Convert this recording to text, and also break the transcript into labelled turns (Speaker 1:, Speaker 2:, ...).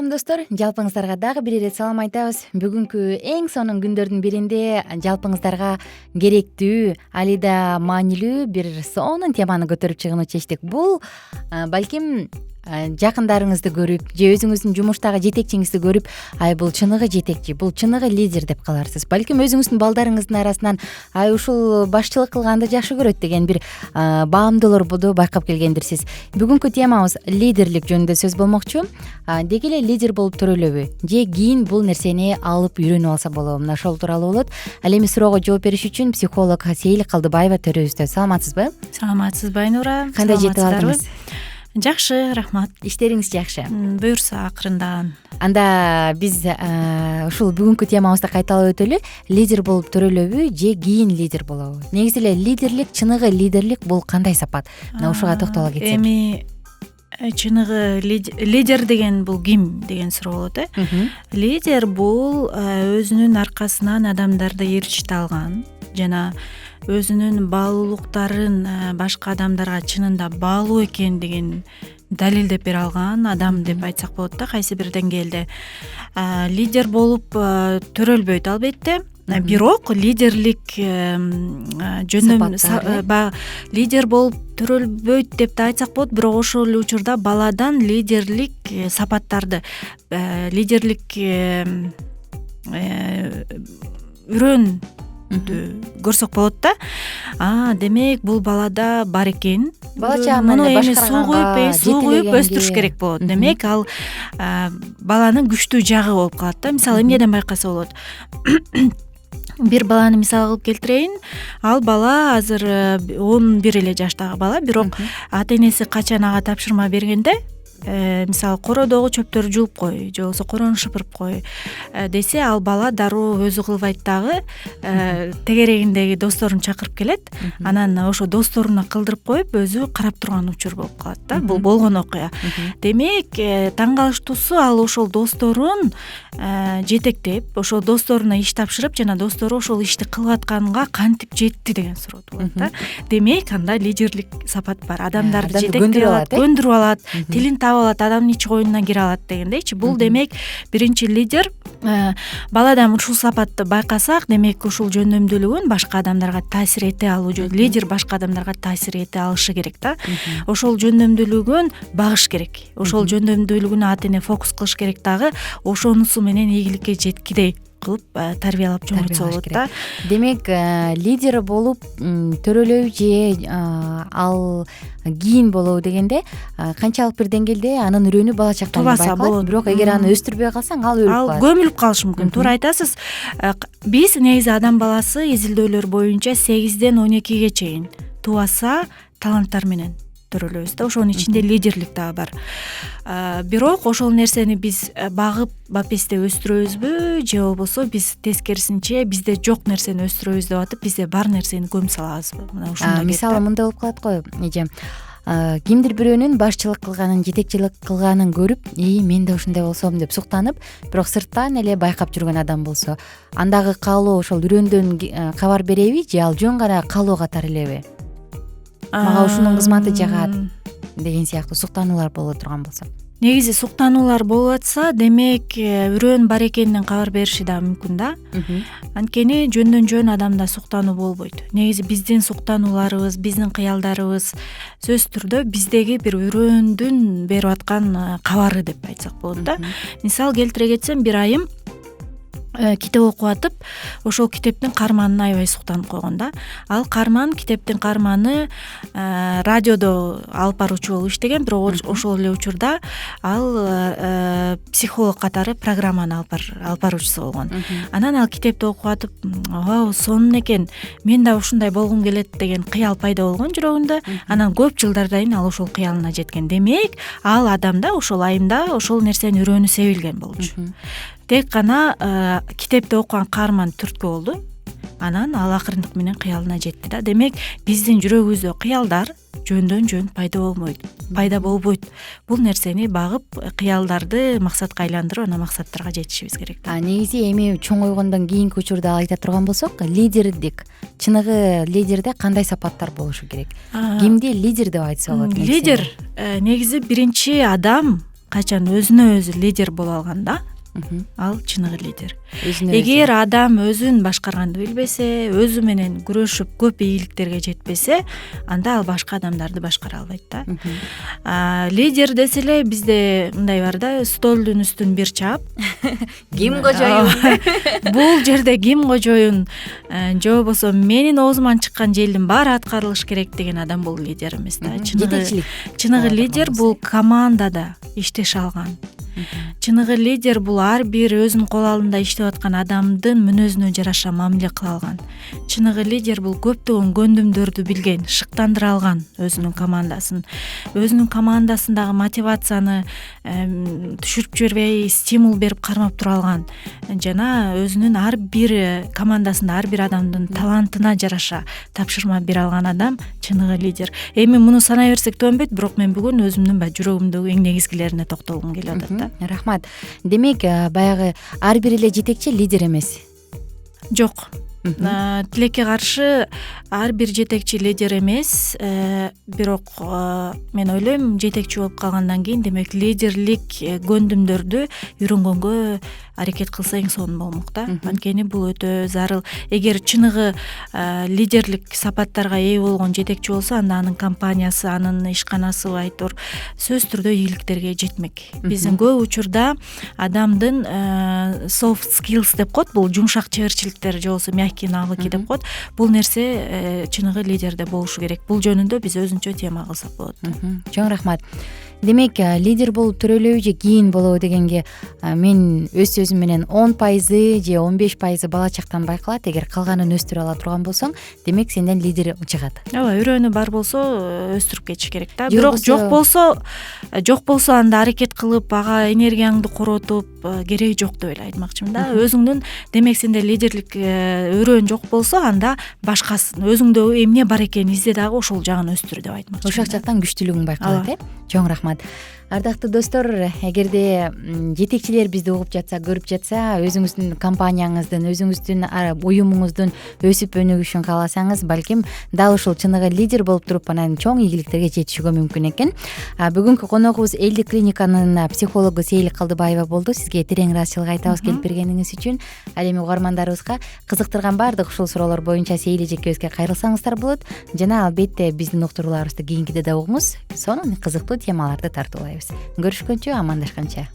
Speaker 1: салам достор, жалпыңыздарга дагы бир ирет салам айтабыз. Бүгүнкү эң сонун күндөрдүн биринде жалпыңыздарга керектүү, али да маанилүү бир сонун теманы көтөрүп чыгууну чечтик. Бул балким жакындарыңызды көрүп же өзүңүздүн жумуштагы жетекчиңизди көрүп, бул чыныгы жетекчи, бул чыныгы лидер деп каларсыз. Балким өзүңүздүн балдарыңыздын арасынан ушул башчылык кылганды жакшы көрөт деген бир баамдоолорду байкап келгендирсиз. Бүгүнкү темабыз лидерлик жөнүндө сөз болмокчу. Деги эле лидер болуп төрөлөбү же кийин бул нерсени алып үйрөнүп алса болобу? Мына ошол тууралуу болот. Ал эми суроого жооп бериш үчүн психолог Сейил Калдыбаева төрүбүздө. Саламатсызбы?
Speaker 2: Саламатсызбы Айнура?
Speaker 1: Кандай жетип алдыңыз?
Speaker 2: Жакшы, рахмат.
Speaker 1: Иштериңиз жакшы?
Speaker 2: Буюрса акырындан.
Speaker 1: Анда биз ушул бүгүнкү темабызды кайталап өтөлү. Лидер болуп төрөлөбү же кийин лидер болобу? Негизи эле лидерлик, чыныгы лидерлик бул кандай сапат? Мына ушуга токтоло кетсек.
Speaker 2: Эми чыныгы лидер деген бул ким деген суроо болот, Лидер бул өзүнүн аркасынан адамдарды ээрчите алган жана өзүнүн баалуулуктарын башка адамдарга чынында баалуу экендигин далилдеп бере алган адам деп айтсак болот да. Кайсы бир деңгээлде лидер болуп төрөлбөйт албетте, бирок лидерлик лидер болуп төрөлбөйт деп да айтсак болот. Бирок ошол эле учурда баладан лидерлик сапаттарды, лидерлик үрөндү көрсөк болот да. Демек бул балада бар экен.
Speaker 1: Бала чагы
Speaker 2: муну эми суу куюп өстүрүш керек болот. Демек ал баланын күчтүү жагы болуп калат да. Мисалы эмнеден байкаса болот? Бир баланы мисал кылып келтирейин. Ал бала азыр 11 эле жаштагы бала, бирок ата энеси качан ага тапшырма бергенде, мисалы кородогу чөптөрдү жууп кой же болбосо корону шыпырып кой десе, ал бала дароо өзү кылбайт дагы, тегерегиндеги досторун чакырып келет. Анан ошо досторуна кылдырып коюп өзү карап турган учур болуп калат да. Бул болгон окуя. Демек таң калыштуусу, ал ошол досторун жетектеп, ошол досторуна иш тапшырып, жана достору ошол ишти кылып атканга кантип жетти деген суроо болот да. Демек анда лидерлик сапат бар. Адамдарды жетектеп алат, көндүрүп алат, тилин таап алат, адамдын ичи коюнуна кире алат дегендейчи. Бул демек биринчи лидер. Баладан ушул сапатты байкасак, демек ушул жөндөмдүүлүгүн башка адамдарга таасир эте алуу, лидер башка адамдарга таасир эте алышы керек да. Ошол жөндөмдүүлүгүн багыш керек. Ошол жөндөмдүүлүгүнө ата эне фокус кылыш керек дагы. Ошонусу менен ийгиликке жеткидей кылып тарбиялап чоңойтсо болот да. Демек
Speaker 1: лидер болуп төрөлөбү же ал кийин болобу дегенде, канчалык бир деңгээлде анын үрөнү бала чактан байкалат. Бирок эгер аны өстүрбөй калсаң, ал өлүп калат.
Speaker 2: Ал көмүлүп калышы мүмкүн. Туура айтасыз. Биз негизи адам баласы изилдөөлөр боюнча 8ден 12ге чейин тубаса таланттар менен төрөлөбүз да. Ошонун ичинде лидерлик дагы бар. Бирок ошол нерсени биз багып бапесте өстүрөбүзбү же болбосо биз тескерисинче бизде жок нерсени өстүрөбүз деп атып, бизде бар нерсени көмүп салабызбы? Мына ушундай.
Speaker 1: Мисалы мындай болуп калат го, эже. Кимдир бирөөнүн башчылык кылганын, жетекчилик кылганын көрүп, мен да ушундай болсом деп суктанып, бирок сырттан эле байкап жүргөн адам болсо, андагы каалоо ошол үрөндөн кабар береби же ал жөн гана каалоо катары элеби? Мага ушунун кызматы жагат деген сыяктуу суктануулар боло турган болсо.
Speaker 2: Негизи суктануулар болуп атса, демек үрөөн бар экенинен кабар бериши да мүмкүн да. Анткени жөндөн жөн адамда суктануу болбойт. Негизи биздин суктанууларыбыз, биздин кыялдарыбыз сөзсүз түрдө биздеги бир үрөөндүн берип аткан кабары деп айтсак болот да. Мисал келтире кетсем, бир айым китеп окуп атып, ошол китептин карманына аябай суктанып койгон да. Ал карман, китептин карманы радиодо алып баруучу болуп иштеген, бирок ошол эле учурда ал психолог катары программаны алып баруучусу болгон. Анан ал китепти окуп атып, сонун экен, мен да ушундай болгум келет деген кыял пайда болгон жүрөгүндө. Анан көп жылдардан кийин ал ошол кыялына жеткен. Демек, ал адамда, ошол айымда ошол нерсени үрөөнү себилген болчу. Тек гана китепти окуган карман түрткү болду. Анан ал акырындык менен кыялына жетти да. Демек, биздин жүрөгүбүздө кыялдар жөндөн жөн пайда болбойт. Бул нерсени багып, кыялдарды максатка айландырып, анан максаттарга жетишибиз керек.
Speaker 1: Негизи эми чоңойгондон кийинки учурда айта турган болсок, лидердик, чыныгы лидерде кандай сапаттар болушу керек? Кимди лидер деп айтса болот?
Speaker 2: Лидер негизи биринчи адам качан өзүнө өзү лидер боло алган да, ал чыныгы лидер. Эгер адам өзүн башкарганды билбесе, өзү менен күрөшүп көп ийгиликтерге жетпесе, анда ал башка адамдарды башкара албайт да. Лидер десе эле бизде мындай бар да, столдун үстүн бир чап.
Speaker 1: Ким кожоюн?
Speaker 2: Бул жерде ким кожоюн, же болбосо менин оозуман чыккан желдин баары аткарылыш керек деген адам бул лидер эмес да. Чыныгы лидер бул командада иштеше алган. Чыныгы лидер бул ар бир өзүнүн кол алдында иштеп аткан адамдын мүнөзүнө жараша мамиле кыла алган. Чыныгы лидер бул көптөгөн көндүмдөрдү билген, шыктандыра алган өзүнүн командасын. Өзүнүн командасындагы мотивацияны түшүрүп жибербей, стимул берип кармап тура алган жана өзүнүн ар бир командасында ар бир адамдын талантына жараша тапшырма бере алган адам чыныгы лидер. Эми муну санай берсек төнбөйт, бирок мен бүгүн өзүмдүн жүрөгүмдөгү эң негизгилерине токтолгум келип атат да.
Speaker 1: Рахмат. Демек, баягы ар бир эле жетекчи лидер эмес.
Speaker 2: Жок. Тилекке каршы ар бир жетекчи лидер эмес, бирок мен ойлойм, жетекчи болуп калгандан кийин демек лидерлик көндүмдөрдү үйрөнгөнгө аракет кылса эң сонун болмок да. Анткени бул өтө зарыл. Эгер чыныгы лидерлик сапаттарга ээ болгон жетекчи болсо, анда анын компаниясы, анын ишканасы айтор сөзсүз түрдө ийгиликтерге жетмек. Биздин көп учурда адамдын soft skills деп коет, бул жумшак чеберчиликтер же болбосо мягкие навыки деп коет. Бул нерсе чыныгы лидерде болушу керек. Бул жөнүндө биз өзүнчө тема кылсак болот.
Speaker 1: Чоң рахмат. Демек, лидер болуп төрөлөбү же кийин болобу дегенге мен өз сөзүм менен 10% же 15% бала чактан байкалат. Эгер калганын өстүрө ала турган болсоң, демек сенден лидер чыгат.
Speaker 2: Ооба, үрөөнү бар болсо өстүрүп кетиш керек да. Бирок жок болсо анда аракет кылып, ага энергияңды коротуп, кереги жок деп эле айтмакчымын да. Өзүңдүн, демек сенде лидерлик өрөөн жок болсо, анда башкасын, өзүңдө эмне бар экенин изде дагы ошол жагын өстүр деп айтмакчымын.
Speaker 1: Ошол жактан күчтүүлүгүң байкалат, Чоң рахмат. Ардактуу достор, эгерде жетекчилер бизди угуп жатса, көрүп жатса, өзүңүздүн компанияңыздын, өзүңүздүн уюмуңуздун өсүп өнүгүшүн кааласаңыз, балким дал ушул чыныгы лидер болуп туруп, анан чоң ийгиликтерге жетишүүгө мүмкүн экен. Бүгүнкү коногубуз Элдик клиниканын психологу Сейил Калдыбаева болду. Сизге терең ыраазычылык айтабыз келип бергениңиз үчүн. Ал эми угармандарыбызга кызыктырган баардык ушул суроолор боюнча Сейил эжекебизге кайрылсаңыздар болот. Жана албетте биздин уктурууларыбызды кийинкиде да угуңуз, сонун кызыктуу темаларды тартуулайбыз. Көрүшкөнчө, амандашканча.